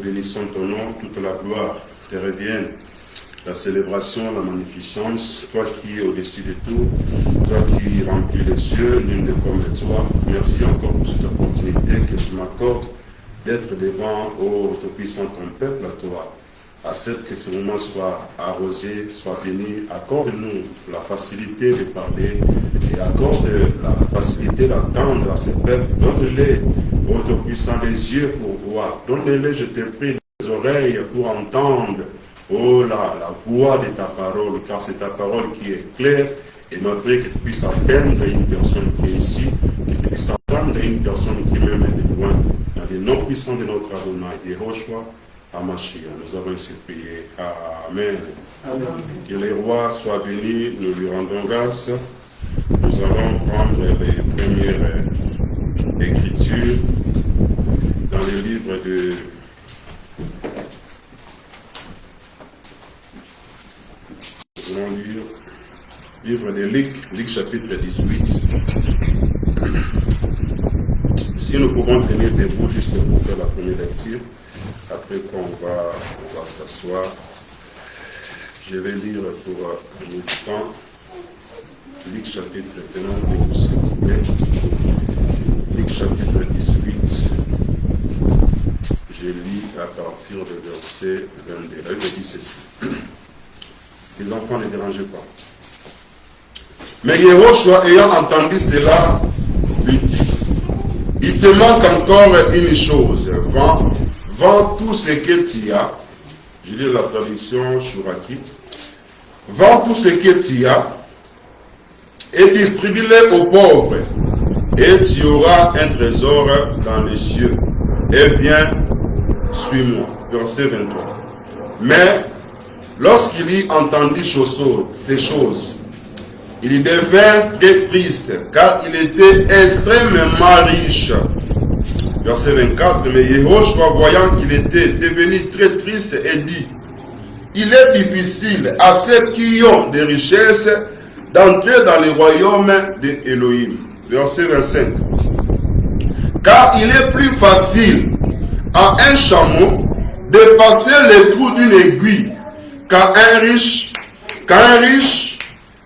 bénissons ton nom, toute la gloire te revienne. La célébration, la magnificence, toi qui es au-dessus de tout, toi qui remplis les cieux, nul n'est comme toi. Merci encore pour cette opportunité que tu m'accordes d'être devant, ô Tout-Puissant, ton peuple à toi. Accepte que ce moment soit arrosé, soit béni. Accorde-nous la facilité de parler et accorde la facilité d'entendre à ce peuple. Donne-les, ô Tout-Puissant, les yeux pour voir. Donne-les, je te prie, les oreilles pour entendre. Oh la voix de ta parole, car c'est ta parole qui est claire, et ma prière que tu puisses atteindre une personne qui est ici, que tu puisses atteindre une personne qui même est de loin, dans les noms puissants de notre Adonai, Yehoshua, Hamashiach. Nous avons ainsi prié. Amen. Amen. Que les rois soient bénis, nous lui rendons grâce. Nous allons prendre les premières écritures dans le livre de Nous allons lire livre de Luc chapitre 18. Si nous pouvons tenir debout juste pour faire la première lecture, après qu'on va s'asseoir, je vais lire pour le temps. Luc chapitre, tenons debout s'il vous plaît. Luc chapitre 18. Je lis à partir du verset 22. Là, il dit ceci. Les enfants, ne dérangez pas. Mais Yehoshua, ayant entendu cela, lui dit, il te manque encore une chose. Vends tout ce que tu as. Je lis la traduction Shuraki. Vends tout ce que tu as et distribue-les aux pauvres. Et tu auras un trésor dans les cieux. Et viens, suis-moi. Verset 23. Mais lorsqu'il y entendit ces choses, il devint très triste, car il était extrêmement riche. Verset 24, mais Yehoshua, voyant qu'il était devenu très triste, et dit, il est difficile à ceux qui ont des richesses d'entrer dans le royaume d'Élohim. Verset 25, car il est plus facile à un chameau de passer le trou d'une aiguille qu'à un riche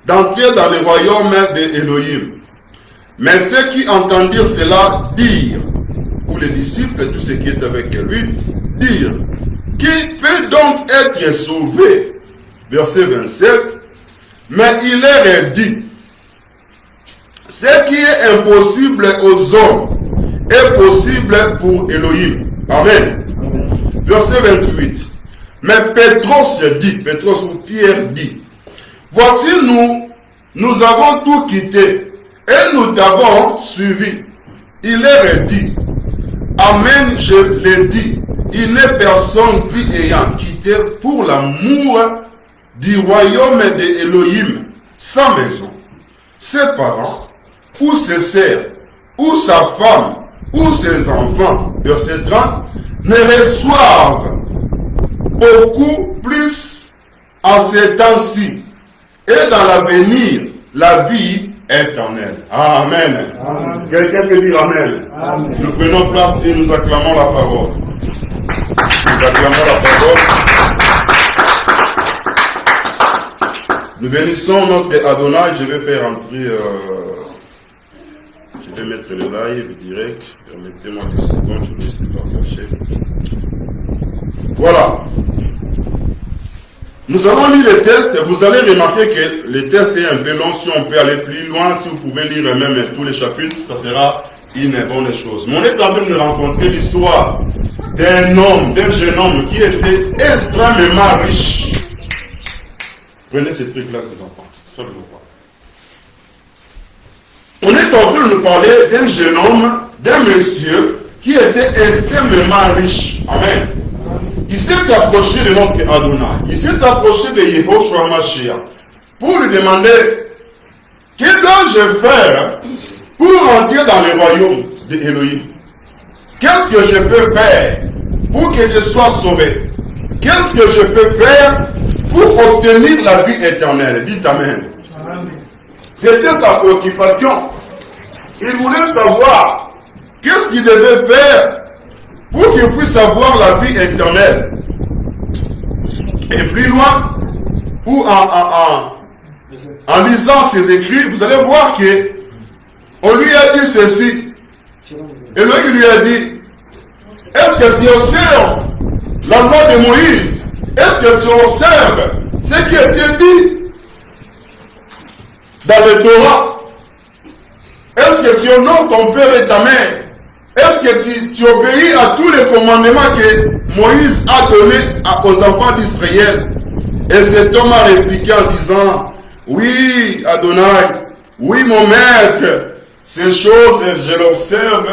d'entrer dans le royaume d'Élohim. Mais ceux qui entendirent cela dirent, ou les disciples, tous ceux qui étaient avec lui, dirent, qui peut donc être sauvé? Verset 27, mais il leur dit, ce qui est impossible aux hommes est possible pour Élohim. Amen. Verset 28, mais Pétros ou Pierre dit, voici nous avons tout quitté et nous t'avons suivi. Il leur dit, amen, je le dis, il n'est personne qui ayant quitté pour l'amour du royaume d'Élohim sa maison, ses parents, ou ses sœurs, ou sa femme, ou ses enfants, verset 30, ne reçoivent beaucoup plus en ces temps-ci et dans l'avenir la vie éternelle. Amen. Amen. Quelqu'un peut dire Amen. Amen. Nous prenons place et nous acclamons la parole. Nous acclamons la parole. Nous bénissons notre Adonai. Je vais faire entrer, je vais mettre le live direct. Permettez-moi 10 secondes, je risque de partager. Voilà. Nous avons lu le test. Vous allez remarquer que le test est un peu long. Si on peut aller plus loin, si vous pouvez lire même tous les chapitres, ça sera une bonne chose. Mais on est en train de rencontrer l'histoire d'un jeune homme qui était extrêmement riche. Prenez ces trucs-là, ces enfants. Ça ne vous pas. On est en train de nous parler d'un jeune homme, d'un monsieur qui était extrêmement riche. Amen. Il s'est approché de notre Adonai. Il s'est approché de Yehoshua Hamashiach pour lui demander, que dois-je faire pour entrer dans le royaume d'Élohim? Qu'est-ce que je peux faire pour que je sois sauvé? Qu'est-ce que je peux faire pour obtenir la vie éternelle? Dites Amen. C'était sa préoccupation. Il voulait savoir qu'est-ce qu'il devait faire pour qu'il puisse avoir la vie éternelle. Et plus loin, ou en lisant ses écrits, vous allez voir que on lui a dit ceci. Et lui lui a dit, est-ce que tu observes la loi de Moïse? Est-ce que tu observes ce qui a été dit dans le Torah? Est-ce que tu honores ton père et ta mère? Est-ce que tu obéis à tous les commandements que Moïse a donnés aux enfants d'Israël? Et cet homme a répliqué en disant, oui, Adonai, oui, mon maître, ces choses, je l'observe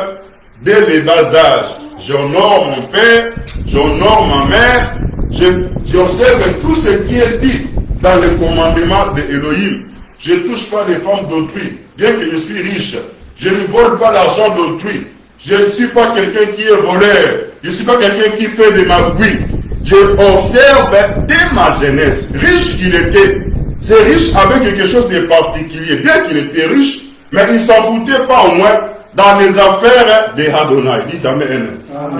dès les bas âges. J'honore mon père, j'honore ma mère, j'observe tout ce qui est dit dans le commandement de Elohim. Je ne touche pas les femmes d'autrui, bien que je suis riche. Je ne vole pas l'argent d'autrui. Je ne suis pas quelqu'un qui est voleur. Je ne suis pas quelqu'un qui fait des magouilles. Je observe dès ma jeunesse, riche qu'il était. C'est riche avec quelque chose de particulier. Bien qu'il était riche, mais il ne s'en foutait pas au moins dans les affaires de Adonai. Dites Amen.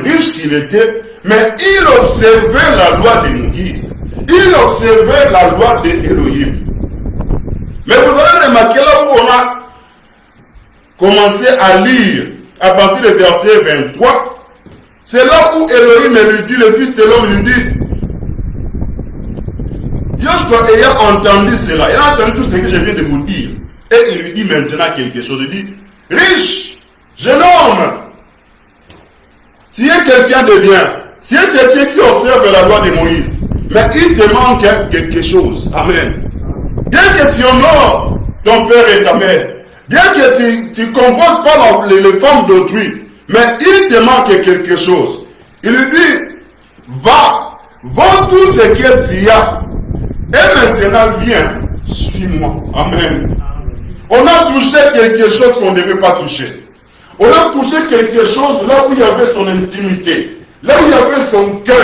Riche qu'il était, mais il observait la loi de Moïse. Il observait la loi de Elohim. Mais vous avez remarqué là où on a commencé à lire à partir du verset 23, c'est là où Elohim lui dit, le fils de l'homme lui dit, Joshua ayant entendu cela, il a entendu tout ce que je viens de vous dire, et il lui dit maintenant quelque chose, il dit, riche, jeune homme, tu es quelqu'un de bien, tu es quelqu'un qui observe la loi de Moïse, mais il te manque quelque chose, amen. Bien que tu honores ton père et ta mère, bien que tu ne convoques pas les femmes d'autrui, mais il te manque quelque chose. Il lui dit, va, vends tout ce que tu as, et maintenant viens, suis-moi. Amen. On a touché quelque chose qu'on ne devait pas toucher. On a touché quelque chose là où il y avait son intimité, là où il y avait son cœur,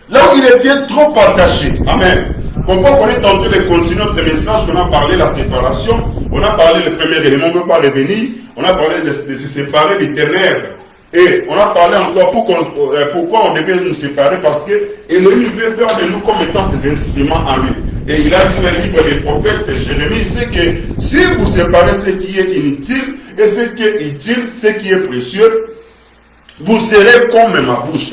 là où il était trop attaché. Amen. Pourquoi on est tenté de continuer notre message? On a parlé de la séparation, on a parlé le premier élément, on ne peut pas revenir, on a parlé de se séparer des ténèbres. Et on a parlé encore pourquoi on devait nous séparer, parce que Elohim veut faire de nous comme étant ses instruments en lui. Et il a dit dans le livre des prophètes, Jérémie, c'est que si vous séparez ce qui est inutile et ce qui est utile, ce qui est précieux, vous serez comme ma bouche.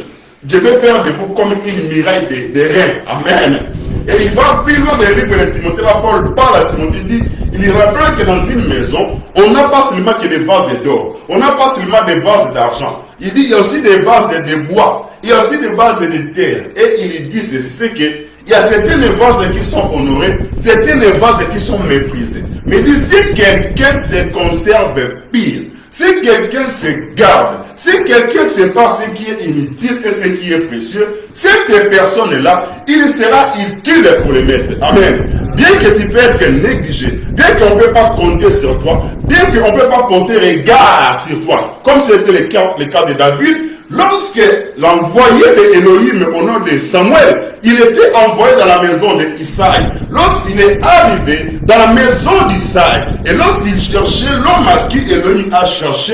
Je vais faire de vous comme une muraille de reins. Amen. Et il va plus loin dans le livre de Timothée, là, Paul parle à Timothée, il rappelle que dans une maison, on n'a pas seulement que des vases d'or, on n'a pas seulement des vases d'argent. Il dit, il y a aussi des vases de bois, il y a aussi des vases de terre. Et il dit ceci, c'est que il y a certaines vases qui sont honorés, certaines vases qui sont méprisés. Mais il dit, si quelqu'un se conserve pire, si quelqu'un se garde, si quelqu'un ne sait pas ce qui est inutile et ce qui est précieux, cette personne-là, il sera utile pour le maître. Amen. Bien que tu peux être négligé, bien qu'on ne peut pas compter sur toi, bien qu'on ne peut pas porter regard sur toi, comme c'était le cas de David, lorsque l'envoyé de Elohim au nom de Samuel, il était envoyé dans la maison d'Isaïe. Lorsqu'il est arrivé dans la maison d'Isaïe, et lorsqu'il cherchait l'homme à qui Elohim a cherché,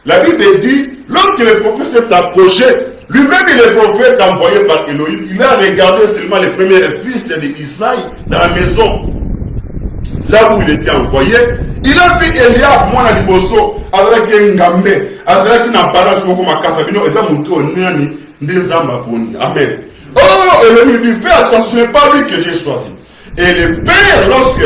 la Bible dit, lorsque le prophète s'est approché, lui-même il est prophète envoyé par Elohim, il a regardé seulement les premiers fils d'Isaïe dans la maison, là où il était envoyé. Il a vu Eliab, moi, Liboso, Azalaki Ngambe, Azalaki Nabaras, Makasa, Bino, Eza Mouto, Niani, Ndezamba Poni. Amen. Oh, Elohim lui fait attention, ce n'est pas lui que Dieu choisit. Et le père, lorsque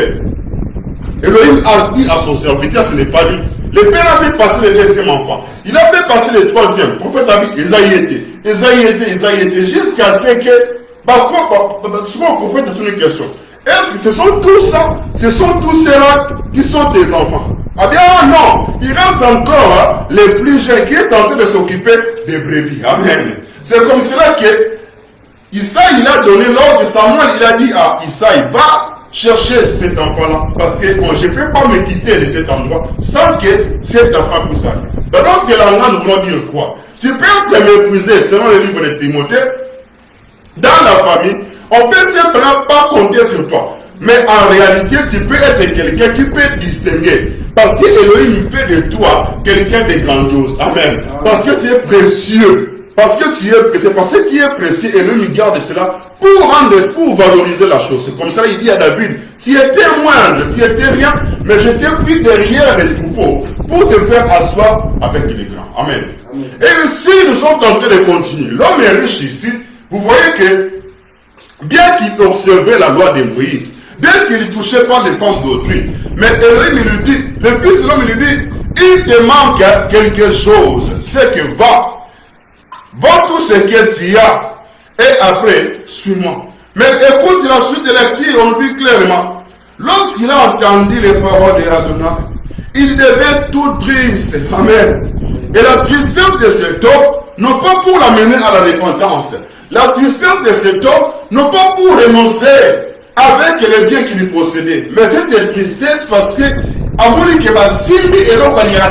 Elohim a dit à son serviteur, ce n'est pas lui. Le père a fait passer le deuxième enfant. Il a fait passer le troisième. Le prophète a dit, Esaïe était, jusqu'à ce que, souvent le prophète a une question. Est-ce que ce sont tous ceux-là qui sont des enfants? Ah bien non, il reste encore les plus jeunes qui est en train de s'occuper des brebis. Amen. C'est comme cela que Isaïe, il a donné l'ordre, Samuel, il a dit à Isaïe, va chercher cet enfant-là, parce que bon, je ne peux pas me quitter de cet endroit sans que cet enfant puisse aller. Donc, nous voulons dire quoi? Tu peux être méprisé selon le livre de Timothée, dans la famille, on peut simplement pas compter sur toi. Mais en réalité, tu peux être quelqu'un qui peut distinguer. Parce que Elohim fait de toi quelqu'un de grandiose. Amen. Parce que tu es précieux. Parce que c'est parce que tu es pressé et lui il garde cela pour valoriser la chose. C'est comme ça il dit à David, tu étais moindre, tu étais rien, mais je t'ai pris derrière les troupeaux pour te faire asseoir avec les grands. Amen. Amen. Et ici, nous sommes en train de continuer. L'homme est riche ici. Vous voyez que, bien qu'il observait la loi de Moïse, bien qu'il ne touchait pas les femmes d'autrui, mais Elohim il lui dit, le fils de l'homme il lui dit, il te manque quelque chose, c'est que va tout ce que tu as, et après, suis-moi. Mais écoute la suite de la lecture, on dit clairement, lorsqu'il a entendu les paroles de Adonai, il devait tout triste. Amen. Et la tristesse de cet homme, non pas pour l'amener à la repentance, la tristesse de cet homme, non pas pour renoncer avec les biens qu'il possédait, mais c'était tristesse parce que, amoni que basimbi et l'autre il y a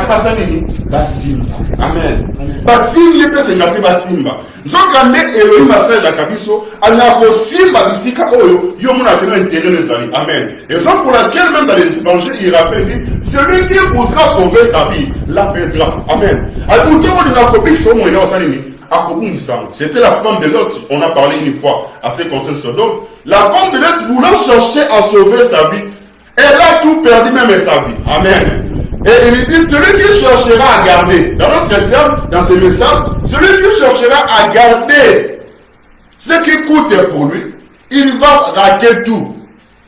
basimba. Amen. Basimbi peut se gâter basimba. Zokande Elohim asali la kabiso, ala kosimba bisika oyo, yo mona tena intérêt les amis. Amen. Et c'est pour laquelle même dans les évangiles il rappelle dit, celui qui voudra sauver sa vie, la perdra. Amen. C'était la femme de Lot, on a parlé une fois à ce concerne Sodome. La femme de Lot voulant chercher à sauver sa vie, elle a tout perdu, même sa vie. Amen. Et il dit, celui qui cherchera à garder, dans notre terme, dans ce message, celui qui cherchera à garder ce qui coûte pour lui, il va rater tout.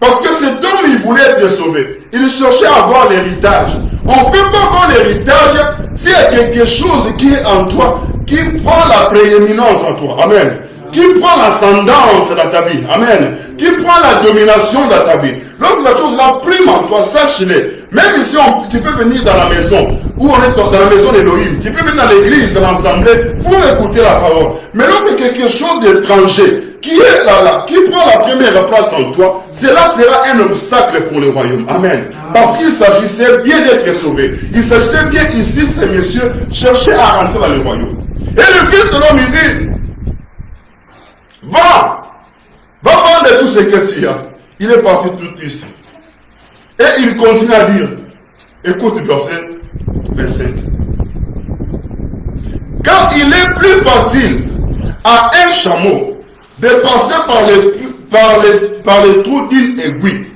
Parce que cet homme, il voulait être sauvé. Il cherchait à avoir l'héritage. On ne peut pas avoir l'héritage s'il y a quelque chose qui est en toi, qui prend la prééminence en toi. Amen. Qui prend l'ascendance dans ta vie. Amen. Qui prend la domination dans ta vie. Lorsque la chose la prime en toi, sache-le. Même ici, tu peux venir dans la maison, où on est dans la maison d'Elohim. Tu peux venir dans l'église, dans l'assemblée, pour écouter la parole. Mais lorsque quelque chose d'étranger, qui est là, qui prend la première place en toi, cela sera un obstacle pour le royaume. Amen. Parce qu'il s'agissait bien d'être sauvé. Il s'agissait bien ici, ces messieurs, chercher à rentrer dans le royaume. Et le Christ de l'homme, il dit, va vendre tout ce que tu as. Il est parti tout triste. Et il continue à dire, écoute verset 25. Car il est plus facile à un chameau de passer par les trous d'une aiguille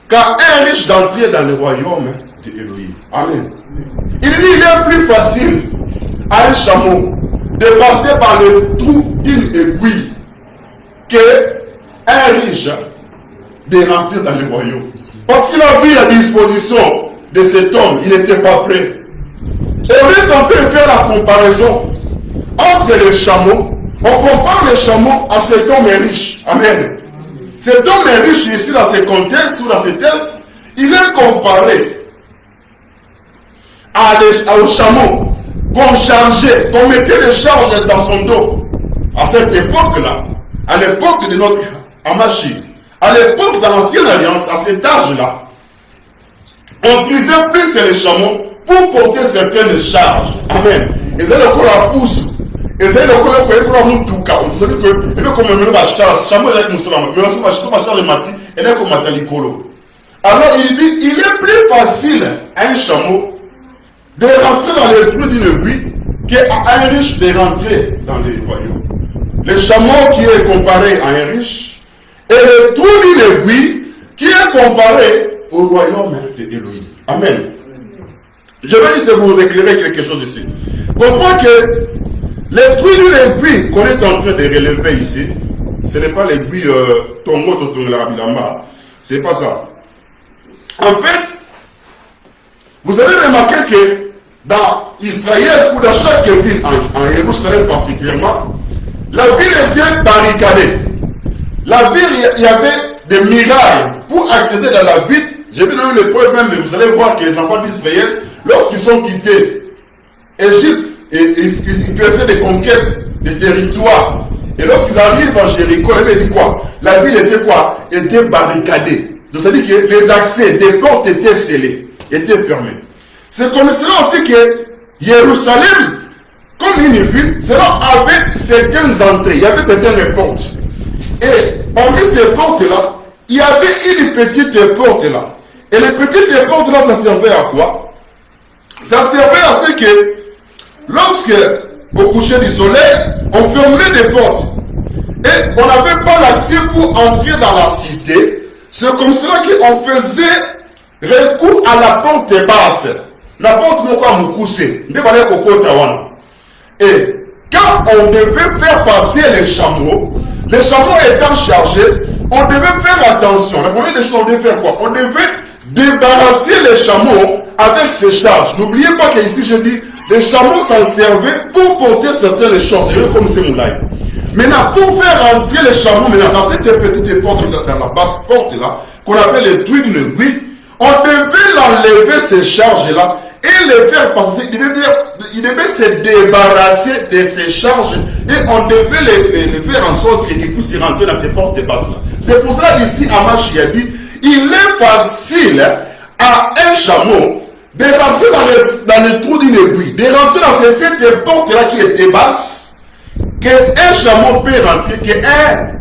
qu'à un riche d'entrer dans le royaume d'Elohim. Amen. Il dit, il est plus facile à un chameau de passer par le trou d'une aiguille qu'un riche de rentrer dans le royaume. Parce qu'il a vu la disposition de cet homme, il n'était pas prêt. Et on est en train de faire la comparaison entre les chameaux. On compare les chameaux à cet homme riche. Amen. Cet homme est riche ici dans ce contexte ou dans ce texte. Il est comparé aux chameaux qu'on chargeait, qu'on mettait les charges dans son dos. À cette époque-là, à l'époque de notre Amashi, à l'époque de l'ancienne alliance, à cet âge-là, on utilisait plus les chameaux pour porter certaines charges. Amen. Et c'est le coup la pousse. Et c'est le coup la moutuka. On dit que, et le comme on va charge, chameau avec moussolama, mais on va charger le matin, et là comme matalicolo. Alors il dit, il est plus facile à un chameau de rentrer dans les trous d'une aiguille qu'à un riche de rentrer dans les royaumes. Le chameau qui est comparé à un riche, et le trou d'une aiguille qui est comparé au royaume d'Elohim. Amen. Je vais juste vous éclairer quelque chose ici. Comprenez que le trou d'une aiguille qu'on est en train de relever ici, ce n'est pas l'aiguille Tongo Totonglarabidamba. Ce n'est pas ça. En fait, vous avez remarqué que dans Israël ou dans chaque ville, en Jérusalem particulièrement, la ville était barricadée. La ville, il y avait des murailles pour accéder dans la ville. J'ai vu dans le poète même, mais vous allez voir que les enfants d'Israël, lorsqu'ils sont quittés Égypte, et ils faisaient des conquêtes des territoires. Et lorsqu'ils arrivent à Jéricho, ils disent quoi? La ville était quoi? Était barricadée. Donc ça veut dire que les accès des portes étaient scellés, étaient fermés. C'est comme cela aussi que Jérusalem, comme une ville, cela avait certaines entrées, il y avait certaines portes. Et parmi ces portes-là, il y avait une petite porte là. Et les petites portes là, ça servait à quoi? Ça servait à ce que, lorsque, au coucher du soleil, on fermait des portes. Et on n'avait pas l'accès pour entrer dans la cité. C'est comme cela qu'on faisait recours à la porte basse. La porte et quand on devait faire passer les chameaux étant chargés, on devait faire attention. La première des choses, on devait faire quoi? On devait débarrasser les chameaux avec ces charges. N'oubliez pas qu'ici, je dis, les chameaux s'en servaient pour porter certaines choses, comme c'est mon live. Maintenant, pour faire rentrer les chameaux, dans cette petite porte, dans la basse porte là, qu'on appelle les trous d'une aiguille, on devait l'enlever ces charges-là et les faire passer. Il devait se débarrasser de ces charges et on devait les faire en sorte qu'ils puissent rentrer dans ces portes basses-là. C'est pour cela ici, Amash a dit, il est facile à un chameau de rentrer dans le trou d'une aiguille, de rentrer dans cette porte-là qui était basse, qu'un chameau peut rentrer, qu'un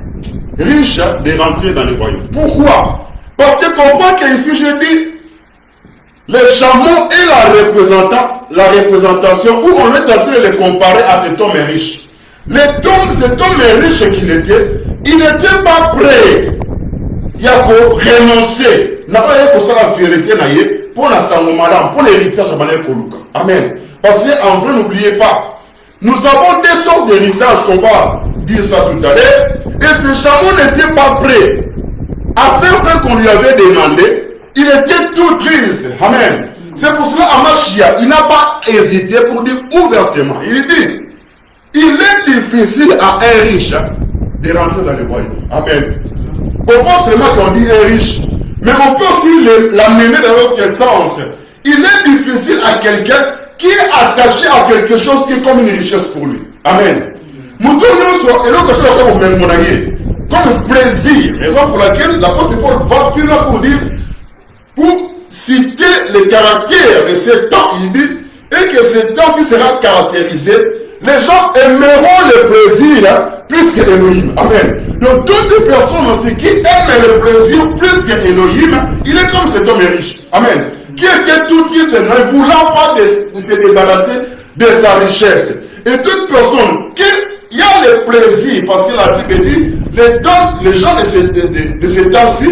riche de rentrer dans le royaume. Pourquoi? Parce que comprends qu'ici je dis, les chameaux est la représentation où on est en train de les comparer à cet homme riche. Cet homme riche qu'il était, il n'était pas prêt. Il y a pour renoncer. La vérité pour la sangomalam, pour l'héritage à Koluka. Amen. Parce qu'en vrai, n'oubliez pas, nous avons des sortes d'héritages qu'on va dire ça tout à l'heure. Et ce chameau n'était pas prêt à faire ce qu'on lui avait demandé. Il était tout triste. Amen. C'est pour cela, Amashia, il n'a pas hésité pour dire ouvertement. Il dit, il est difficile à un riche de rentrer dans le royaume. Amen. On pense seulement qu'on dit un riche, mais on peut aussi l'amener dans l'autre sens. Il est difficile à quelqu'un qui est attaché à quelque chose qui est comme une richesse pour lui. Amen. Comme plaisir, raison pour laquelle l'apôtre Paul va plus loin pour dire, pour citer le caractère de ce temps, il dit, et que ce temps-ci sera caractérisé, les gens aimeront le plaisir plus que Elohim. Amen. Donc toutes les personnes aussi qui aiment le plaisir plus que Elohim, il est comme cet homme riche. Amen. Qui était tout triste, ne voulant pas se débarrasser de sa richesse. Et toute personne qui a le plaisir, parce que la Bible dit, les gens de ce temps-ci,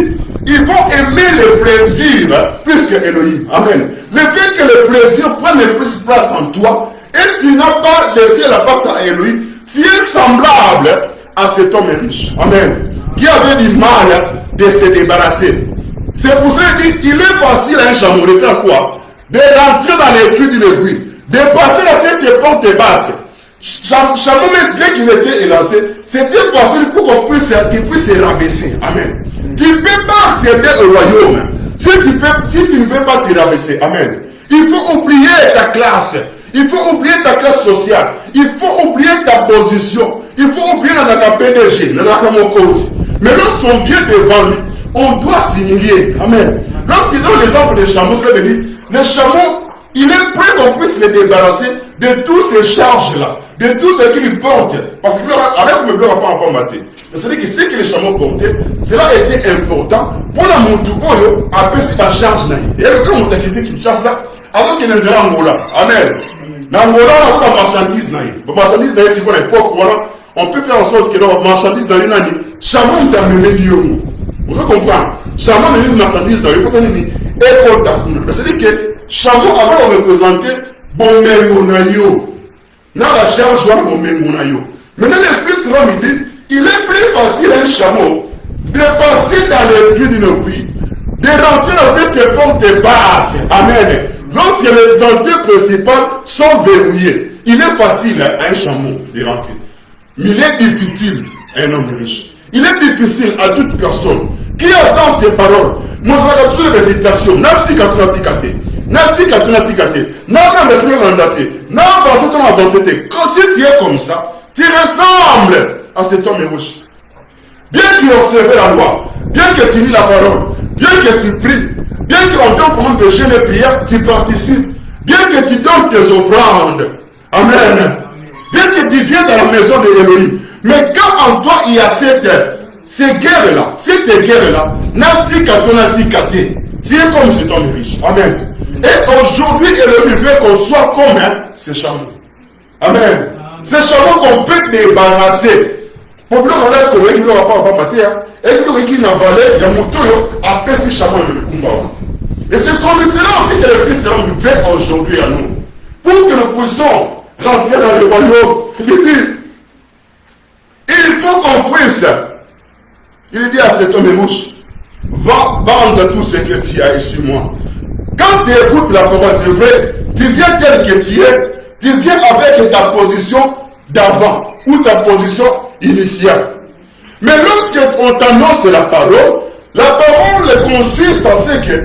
ils vont aimer le plaisir plus que Elohim. Amen. Le fait que le plaisir prenne plus place en toi, et tu n'as pas laissé la place à Elohim, tu es semblable à cet homme riche. Amen. Qui avait du mal de se débarrasser. C'est pour cela qu'il est facile à un chameau de faire quoi? De rentrer dans les trous d'une aiguille, de passer dans cette porte basse. Chameau, même bien qu'il était élancé, c'était facile pour qu'il puisse se rabaisser. Amen. Tu ne peux pas accéder au royaume si tu ne peux pas te rabaisser. Amen. Il faut oublier ta classe. Il faut oublier ta classe sociale. Il faut oublier ta position. Il faut oublier la PDG, la Mokozi. Mais lorsqu'on vient devant lui, on doit s'humilier. Amen. Lorsqu'il donne l'exemple des chameaux, cela veut dire, les chameaux, il est prêt qu'on puisse les débarrasser de tous ces charges-là, de tout ce qu'ils lui portent. Parce que avec le blanc, pas encore maté. C'est-à-dire que ce que les chameaux portaient, cela était important pour la Montoukoyo à passer la charge. Et le cas où on t'a quitté Kinshasa, avant qu'il ne soit Angola. Amen. L'Angola, on a la marchandise. La marchandise, c'est quoi l'époque, voilà. On peut faire en sorte que la marchandise dans l'année, chameau t'a mené l'Yomo. Vous comprenez? Chameau m'a mis une marchandise dans l'Yomo. C'est-à-dire que chameau avait représenté Bomengonayo. Dans la charge, Bomengonayo. Maintenant, le fils de l'homme, il dit, il est plus facile à un chameau de passer dans les puits d'une aiguille, de rentrer dans cette porte basse. Amen. Lorsque les entrées principales sont verrouillées, il est facile à un chameau de rentrer. Mais il est difficile à un homme riche. Il est difficile à toute personne qui entend ces paroles. Moi, je vais toujours les hésitations. Quand si tu es comme ça, tu ressembles à cet homme riche. Bien qu'il observe la loi, bien que tu lis la parole, bien que tu pries, bien qu'on te demande de jeûner et prière, tu participes. Bien que tu donnes tes offrandes. Amen. Bien que tu viens dans la maison de Elohim. Mais quand en toi il y a ces guerres-là, tu es comme cet homme riche. Amen. Et aujourd'hui, Elohim veut qu'on soit comme ce chameau. Amen. Ce chameau qu'on peut débarrasser. Pour que l'on ait trouvé, il n'y aura pas maté. Et il n'y a pas il y a mon tour, après ce chameau le combat. Et c'est comme cela aussi que le Fils de l'homme fait aujourd'hui à nous. Pour que nous puissions rentrer dans le royaume, il dit, il faut qu'on puisse. Il dit à cet homme mouche, va vendre tout ce que tu as et suis-moi. Quand tu écoutes la parole, c'est vrai, tu viens tel que tu es, tu viens avec ta position d'avant ou ta position initiale. Mais lorsqu'on t'annonce la parole consiste en ce que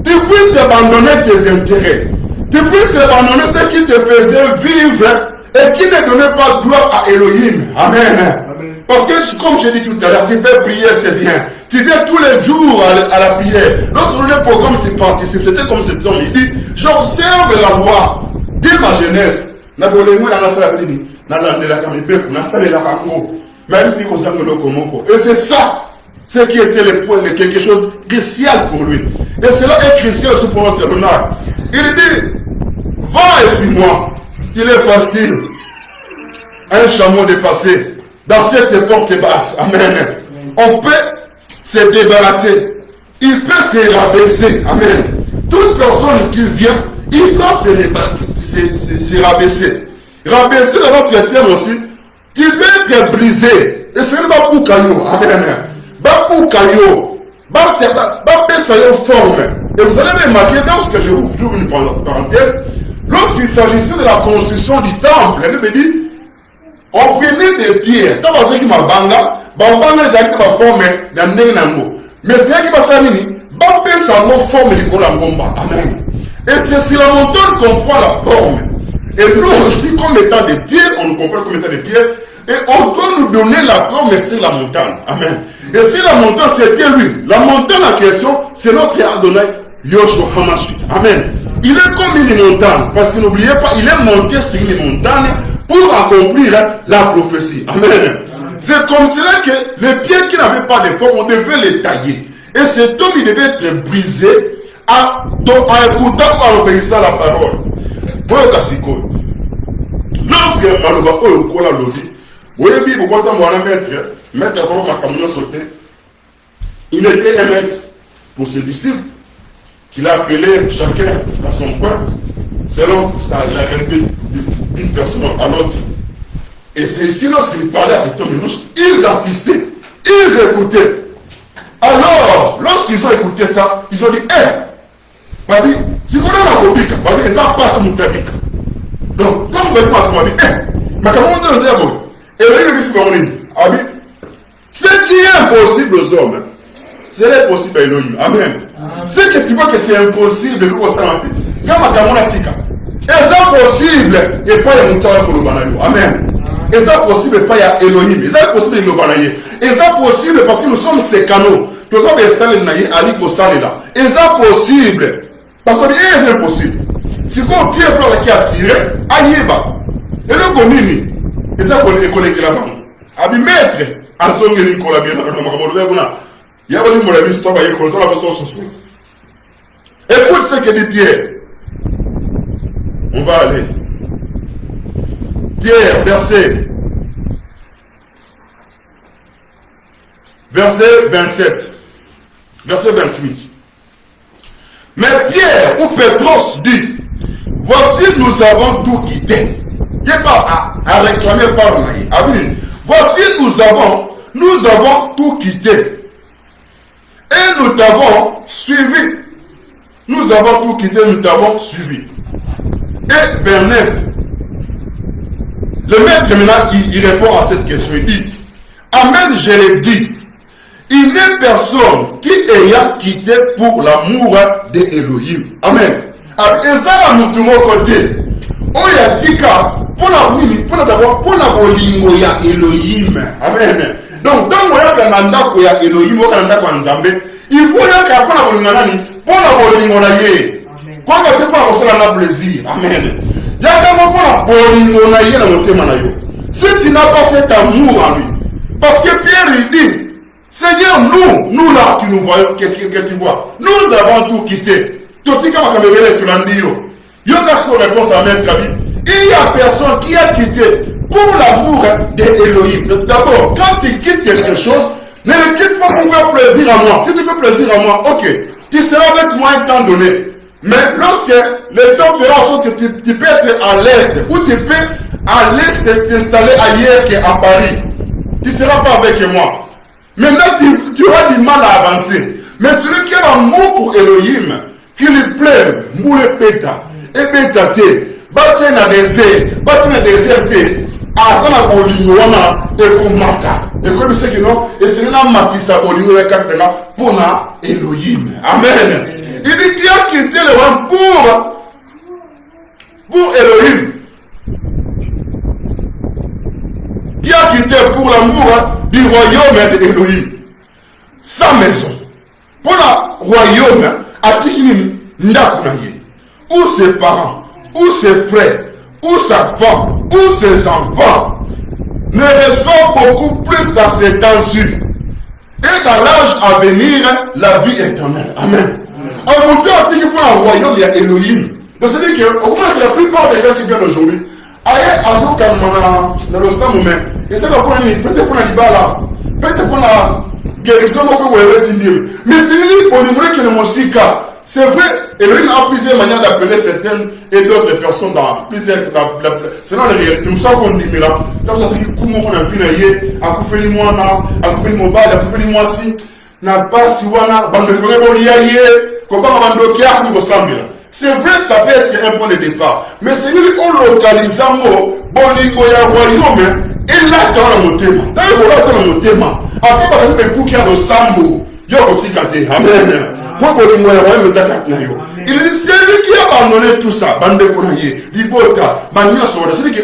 tu puisses abandonner tes intérêts, tu puisses abandonner ce qui te faisait vivre et qui ne donnait pas gloire à Elohim. Amen. Parce que, comme j'ai dit tout à l'heure, tu peux prier, c'est bien. Tu viens tous les jours à la prière. Lorsque le programme, tu participes. C'était comme cet homme. Il dit, j'observe la loi de ma jeunesse. Et c'est ça, ce qui était quelque chose de crucial pour lui. Et cela est crucial aussi pour notre honneur. Il dit, va et suis-moi. Il est facile. Un chameau de passer dans cette porte basse. Amen. On peut se débarrasser. Il peut se rabaisser. Amen. Toute personne qui vient, il doit se rabaisser. Rabaisser dans notre terme aussi, tu peux être brisé. Et ce n'est pas pour caillou. Amen. Pas pour caillou. Pas pour forme. Et vous allez remarquer, lorsque je vous ouvre une parenthèse, lorsqu'il s'agissait de la construction du temple, elle me dit, on prenait des pierres. Tant que qui m'a banga, banga les actes de forme dans le mais c'est qui va s'amener, bambé sa mot forme de Kolambomba. Amen. Et c'est si la montagne comprend la forme. Et nous aussi, comme étant des pierres, on nous comprend comme étant des pierres, et on doit nous donner la forme, c'est la montagne. Amen. Et si la montagne, c'était lui, la montagne en question, c'est notre Adonai Yoshua Hamashi. Amen. Il est comme une montagne, parce que n'oubliez pas, il est monté sur une montagne pour accomplir la prophétie. Amen. C'est comme cela que les pierres qui n'avaient pas de forme, on devait les tailler. Et cet homme, il devait être brisé en écoutant ou en obéissant à la parole. Lorsque Malobako est au coin de l'objet, vous voyez bien, pourquoi moi, maître avant ma camion sauté, il était un maître pour ses disciples, qu'il a appelé chacun à son point, selon la réalité d'une personne à l'autre. Et c'est ici, lorsqu'il parlait à cet homme rouge, ils assistaient, ils écoutaient. Alors, lorsqu'ils ont écouté ça, ils ont dit, Babi, si on a la copie, Babi, ils ont passé mon tabic. Donc, comme vous avez dit, mais comment on dit, et là, il dit, Babi, ce qui est impossible aux hommes, c'est impossible à Elohim. Amen. Ce que tu vois que c'est impossible de nous ressentir, il y a ma camonatika. Et c'est impossible, et pas y a montagne pour le banayo. Amen. Et c'est possible, pas y a Elohim. Et c'est possible, le banaye. Et c'est possible parce que nous sommes ces canaux. Nous sommes des salles naïs, Ali Kosale là. Et c'est possible. Parce que c'est impossible. Si qu'on pied blanc qui a tiré, aïeba. Et le communique. Et ça qu'on est collé là-bas. Abi maître, en son gueule, qu'on l'a bien dans le monde. Il y a un peu de histoire, il y a un peu de écoute ce que dit Pierre. On va aller. Pierre, verset 27, verset 28. Mais Pierre ou Pétros dit, voici nous avons tout quitté. Il n'y a pas à réclamer par Naï. Voici nous avons tout quitté. Et nous t'avons suivi. Nous avons tout quitté, nous t'avons suivi. Et vers 9. Le maître maintenant, il répond à cette question. Il dit, Amen, je l'ai dit. Il n'est personne qui ayant quitté pour l'amour de Elohim. Amen. Et ça, nous tournons au côté. On y a dit pour la bolingo ya Elohim. Amen. Donc, dans le monde où il y a Elohim, il faut que la bolingo na ye. Quand il n'y a pas de plaisir. Amen. Il y a quand la bolingo na ye dans notre manayo. Si tu n'as pas cet amour en lui, parce que Pierre il dit, Seigneur, nous là, tu nous vois, que tu vois, nous avons tout quitté. Il y a personne qui a quitté pour l'amour d'Élohim. D'abord, quand tu quittes quelque chose, ne le quitte pas pour faire plaisir à moi. Si tu fais plaisir à moi, ok, tu seras avec moi un temps donné. Mais lorsque le temps fera en sorte que tu peux être à l'est, ou tu peux à l'est t'installer ailleurs qu'à Paris, tu ne seras pas avec moi. Maintenant, tu auras du mal à avancer. Mais celui qui a l'amour pour Elohim, qui lui plaît, moule péta, et pétate, bâtir na désert, asana bolingo wana ekomata ekoyebisa kino esili na matisa bolingo ya katanga pona Elohim. Amen. Il dit qu'il a quitté le rang pour Elohim. Qui a quitté pour l'amour du royaume d'Elohim sa maison. Pour le royaume, à qui ou ses parents, ou ses frères, ou sa femme, ou ses enfants, ne reçoivent beaucoup plus dans ces temps-ci. Et dans l'âge à venir, la vie éternelle. Amen. En montant à pour un royaume, il y a Elohim. Donc c'est-à-dire que la plupart des gens qui viennent aujourd'hui, dans le sang, mais et ça va prendre peut-être pour la libala, peut-être pour la guérison, mais c'est pour nous qui est musica. C'est vrai, Elohim a plusieurs manières d'appeler certaines et d'autres personnes dans plusieurs. C'est dans la réalité. Nous savons qu'on dit, mais là, dans ce qui comment on a vu, à couper les mois, à couper les mobile, à couper les mois si, n'a pas si on a, c'est vrai, ça peut être un point de départ. Mais c'est lui qu'on localise en mot, bolingo ya royaume, et là, dans le thème. Dans le thème, après, par exemple, les coups qui ont le sambo, il y a aussi canté. Amen. Il dit, c'est lui qui a abandonné tout ça. C'est-à-dire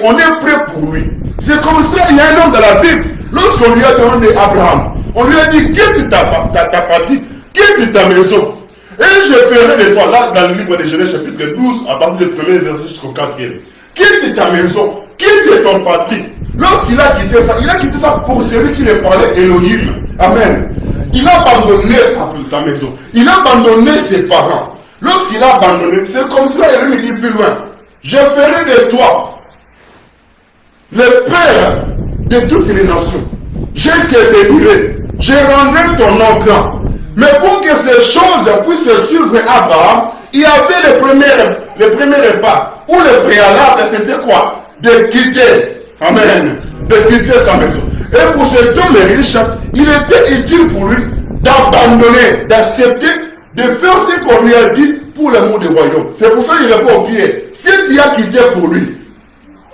qu'on est prêt pour lui. C'est comme ça, il y a un homme dans la Bible. Lorsqu'on lui a demandé Abraham, on lui a dit, quitte ta patrie, quitte ta maison. Et je ferai de toi, là, dans le livre de Genèse, chapitre 12, à partir du 1er verset jusqu'au 4e. Quitte ta maison, quitte ton patrie. Lorsqu'il a quitté ça pour celui qui lui parlait Elohim. Amen. Il a abandonné sa maison. Il a abandonné ses parents. Lorsqu'il a abandonné, c'est comme ça, il dit plus loin. Je ferai de toi le père de toutes les nations. Je te bénirai. Je rendrai ton nom grand. Mais pour que ces choses puissent suivre Abraham, il y avait le premier pas. Ou le préalable, c'était quoi? De quitter. Amen. De quitter sa maison. Et pour cet homme riche, il était utile pour lui d'abandonner, d'accepter, de faire ce qu'on lui a dit pour l'amour du royaume. C'est pour ça qu'il répond au pied. Si tu as quitté pour lui,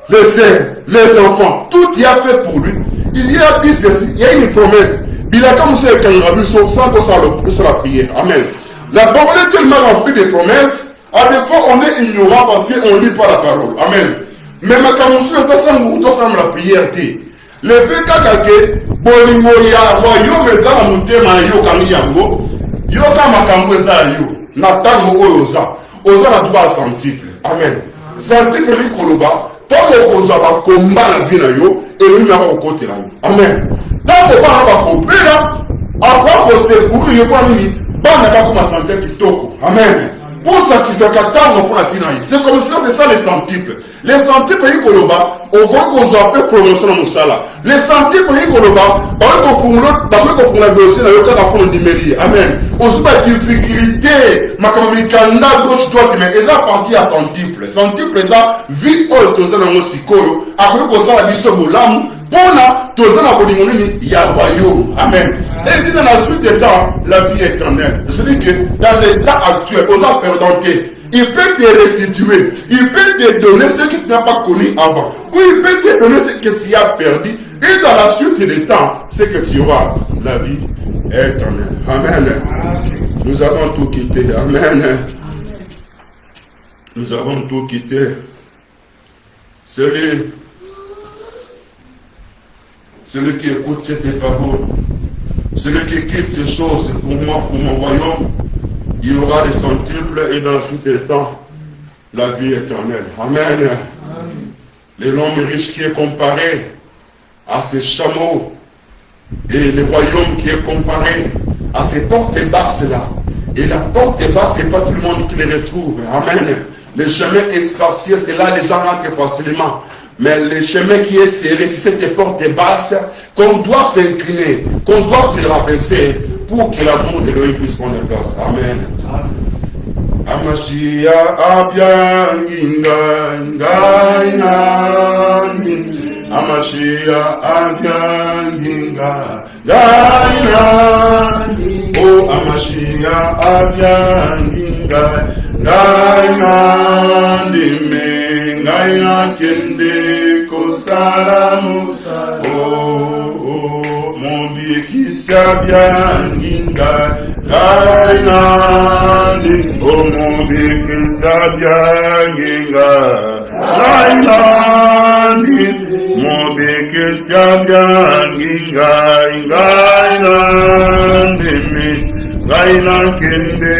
les sœurs, les enfants, tout y a fait pour lui, il y a dit ceci, il y a une promesse. Il a commencé avec un rabbi sur la prière. Amen. La parole est tellement remplie de promesses, à des fois on est ignorant parce qu'on ne lit pas la parole. Amen. Mais ma camoufle, ça semble la prière. Le fait que bolingo ya royaume eza na mutema yo kangi yango yo kama makambo eza yo na tango oyo oza na tuba centuple. Amen. Centuple likoloba tango oza ba komba na vie na yo elumi na kokotela yo. Amen. Tango ba kobela après ko sekuru yo kwa nini bana ba ko masante kitoko. Amen. Pour ça qui fait qu'attendre pour la tinaï. C'est comme ça, c'est ça les centuples. Les centuples, on voit qu'on a fait promotion dans mon sala. Les centuples, on va la dossier, on va Amen. On se bat difficulté, ma kamikanda gauche droite, mais ils ont parti à centuples. Centuples, ça, vie haute, tout ça dans mon sikoyo. Après qu'on s'en a dit ce mot-là, Pona, tout ça dans il y a le royaume. Amen. Et puis dans la suite des temps, la vie éternelle. C'est-à-dire que dans l'état actuel, aux gens perdantés, il peut te restituer, il peut te donner ce que tu n'as pas connu avant, ou il peut te donner ce que tu as perdu, et dans la suite des temps, c'est que tu auras la vie éternelle. Amen. Nous avons tout quitté. Amen. Nous avons tout quitté. Celui qui écoute cette parole, celui qui quitte ces choses pour moi, pour mon royaume, il y aura des centuples et dans la suite des temps, la vie éternelle. Amen. L'homme riche qui est comparé à ces chameaux et le royaume qui est comparé à ces portes basses-là. Et la porte basse, ce n'est pas tout le monde qui les retrouve. Amen. Les chemins espacieux, c'est là les gens rentrent facilement. Mais le chemin qui est serré, c'est cette porte basse qu'on doit s'incliner, qu'on doit se rabaisser pour que l'amour de Dieu puisse prendre place. Amen. Amashia abyanginga ngainani. Amashia abyanginga ngainani. Oh Amashia abyanginga ngainani. Ngaina kende kosalamu. Oh mubikisha byanginga ngainani. Oh mubikisha byanginga ngainani. Mubikisha byanginga ngainani. Ngaina kende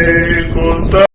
kosa